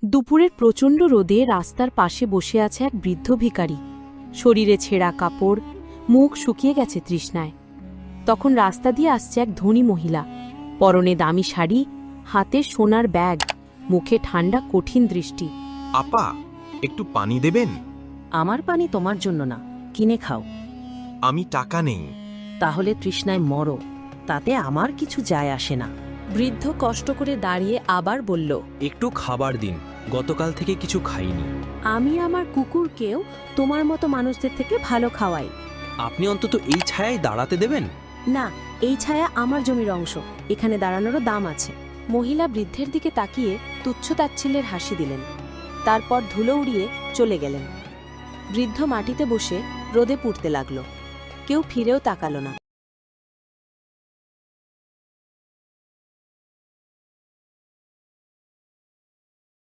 দুপুরের প্রচণ্ড রোদে রাস্তার পাশে বসে আছে এক বৃদ্ধ ভিখারি। শরীরে ছেঁড়া কাপড়, মুখ শুকিয়ে গেছে তৃষ্ণায়। তখন রাস্তা দিয়ে আসছে এক ধনী মহিলা, পরনে দামি শাড়ি, হাতে সোনার ব্যাগ, মুখে ঠান্ডা কঠিন দৃষ্টি। আপা, একটু পানি দেবেন? আমার পানি তোমার জন্য না, কিনে খাও। আমি টাকা নেই। তাহলে তৃষ্ণায় মরো, তাতে আমার কিছু যায় আসে না। বৃদ্ধ কষ্ট করে দাঁড়িয়ে আবার বলল, একটু খাবার দিন, গতকাল থেকে কিছু খাইনি। আমি আমার কুকুরকেও তোমার মতো মানুষদের থেকে ভালো খাওয়াই। আপনি অন্তত এই ছায়ায় দাঁড়াতে দেবেন? না, এই ছায়া আমার জমির অংশ, এখানে দাঁড়ানোরও দাম আছে। মহিলা বৃদ্ধের দিকে তাকিয়ে তুচ্ছ-তাচ্ছিল্যের হাসি দিলেন, তারপর ধুলো উড়িয়ে চলে গেলেন। বৃদ্ধ মাটিতে বসে রোদে পুড়তে লাগল। কেউ ফিরেও তাকালো না।